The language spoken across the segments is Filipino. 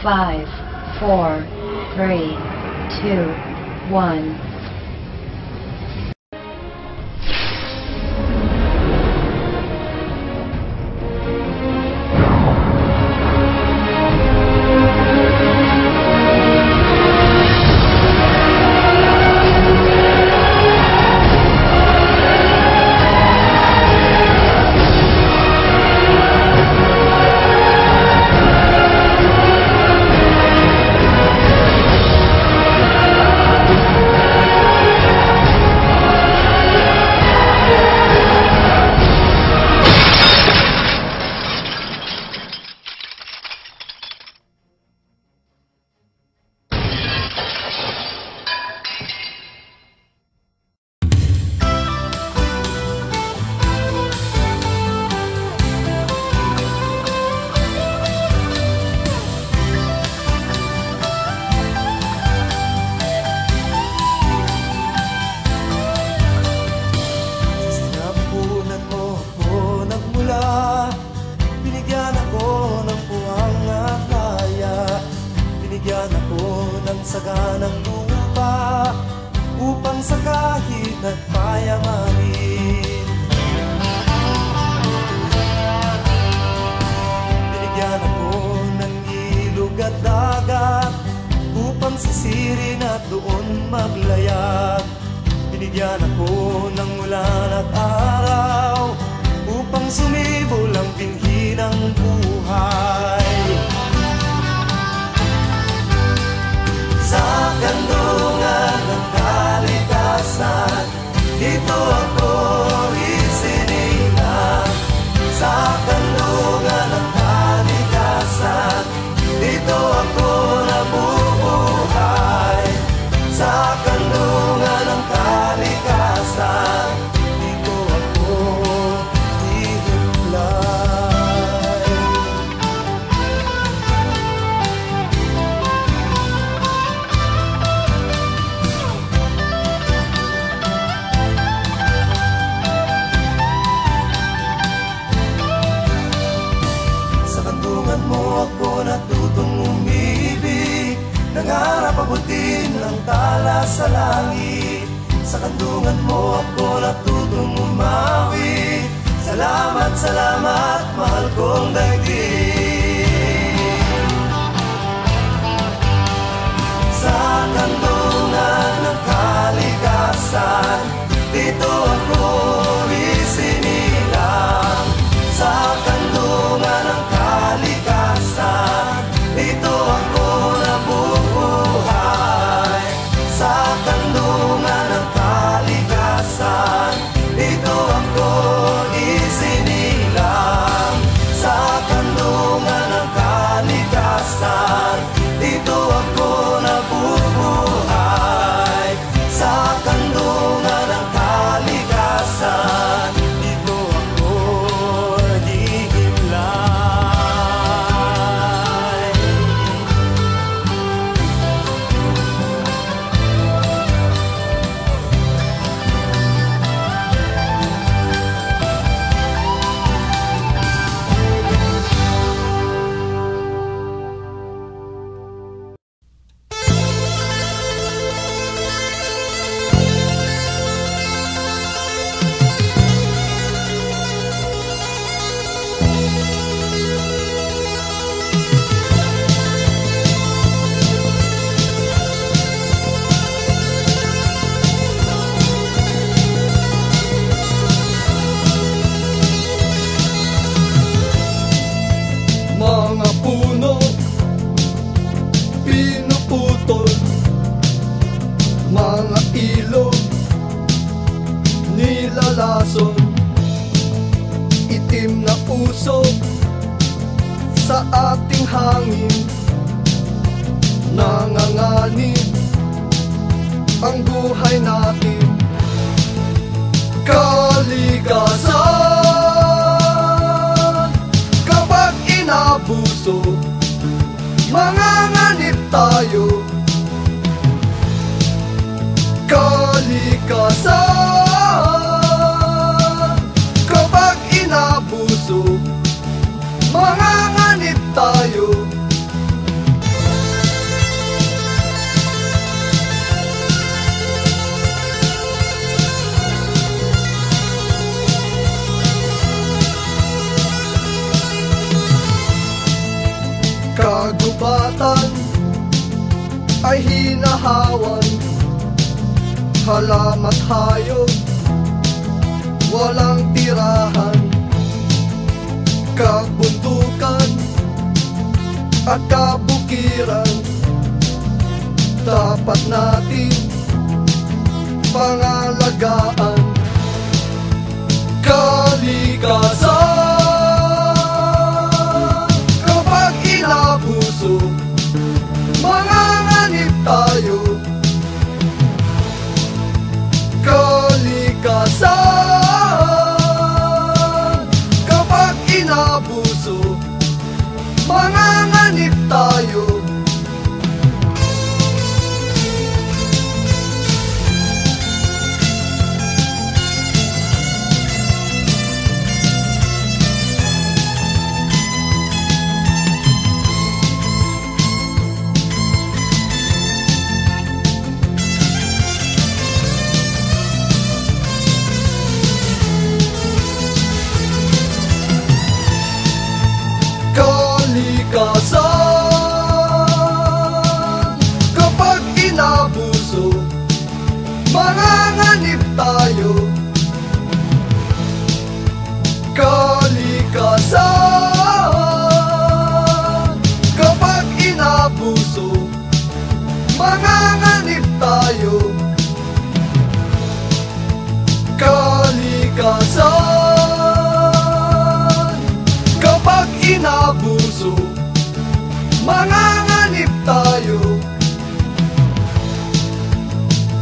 5, 4, 3, 2, 1. Saganang lupa upang sa kahit at payamanin. Binigyan ako ng ilog at dagat upang sisirin at doon maglayag. Binigyan ako ng ulan at araw upang sumibol ang binhi ng buhay. Sa kandungan ng kalikasan, dito ako isinilang. Sa kandungan ng kalikasan, dito ako nabubuhay. Sa kandungan ng kalikasan, dito ako ihiplay. Mo ako natutong umibig, nangarap abutin ng tala sa langit. Sa kandungan mo ako natutong umawi. Salamat, salamat, mahal kong daigdig. Sa kandungan ng kalikasan, dito ako isinilang. Sa kandungan ng kalikasan, dito ako nabubuhay. Sa kandungan ng kalikasan, dito ako isinilang. Sa kandungan ng kalikasan, dito ako nabubuhay. Sa kandungan ng kalikasan, dito ako mga puno pinuputol, mga ilog nilalason, itim na usok sa ating hangin, nanganganib ang buhay natin. Kalikasan, kapag inabuso, manganganib tayo. Kalikasan, kapag inabuso, manganganib tayo. Kagubatan ay hinahawan, halamat hayop, walang tirahan. Kabundukan at kabukiran, dapat natin pangalagaan. Kalikasan, kapag inabuso, manganganib tayo. Kalikasan, kapag inabuso, manganganib tayo. Kalikasan, kapag inabuso, manganganib tayo. Kalikasan, kapag inabuso, manganganib tayo. Kalikasan, kapag inabuso, manganganib tayo.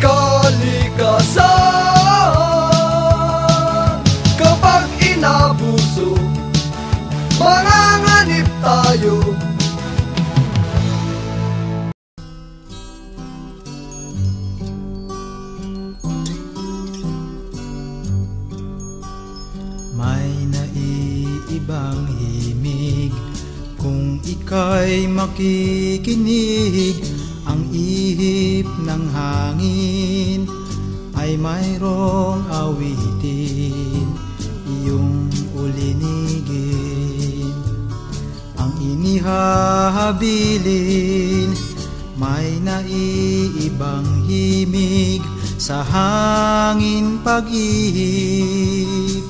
Kalikasan, kapag inabuso, manganganib tayo. May naiibang himig kung ika'y makikinig. Ang ihip ng hangin ay mayroong awitin, iyong ulinigin. Ang inihahabilin, may naiibang himig sa hangin pag-ihip.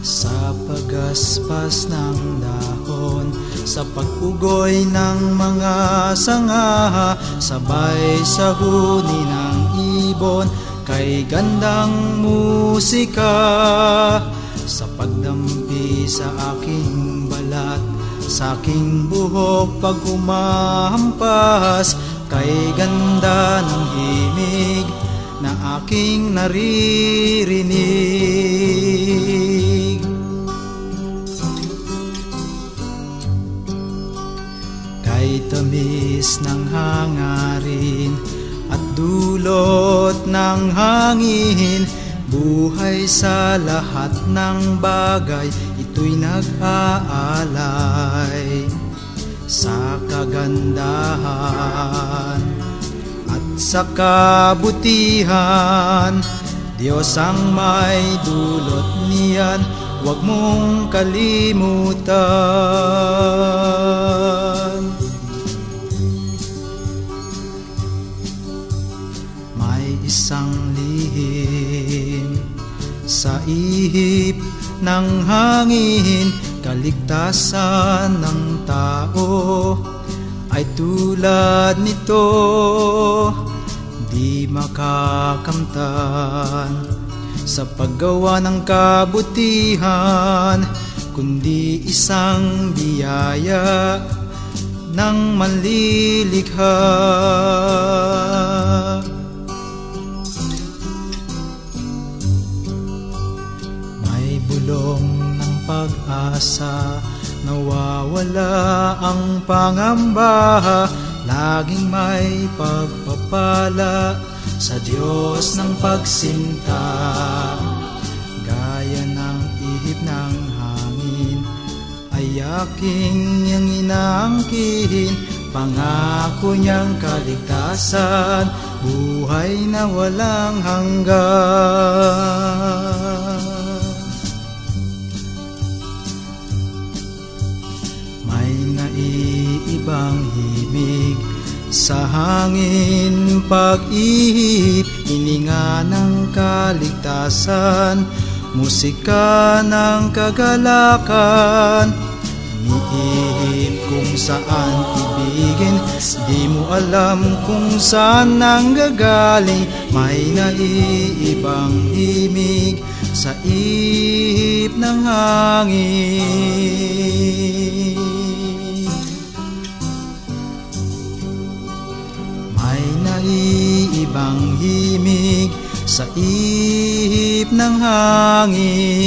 Sa paggaspas ng dahon, sa pag-ugoy ng mga sanga, sabay sa huni ng ibon, kay gandang musika. Sa pagdampi sa aking balat, sa aking buhok pag humahampas, kay ganda ng himig na aking naririnig. Kay tamis ng hangarin at dulot ng hangin, buhay sa lahat ng bagay, ito'y nag-aalay sa kagandahan at sa kabutihan. Diyos ang may dulot niyan, huwag mong kalimutan. May isang lihim sa ihip ng hangin, kaligtasan ng tao ay tulad nito, di makakamtan sa paggawa ng kabutihan, kundi isang biyaya ng manlilikha. May bulong ng pag-asa, nawawala ang pangamba, laging may pagpapala sa Diyos ng pagsinta. Gaya ng ihip ng hangin ay aking niyang inaangkin, pangako niyang kaligtasan, buhay na walang hanggan. naiibang himig sa hangin, pag-ihip, hininga ng kaligtasan, musika ng kagalakan. Niihip kung saan ibigin, di mo alam kung saan nanggagaling. May naiibang himig sa ihip ng hangin. May naiibang himig sa ihip ng hangin.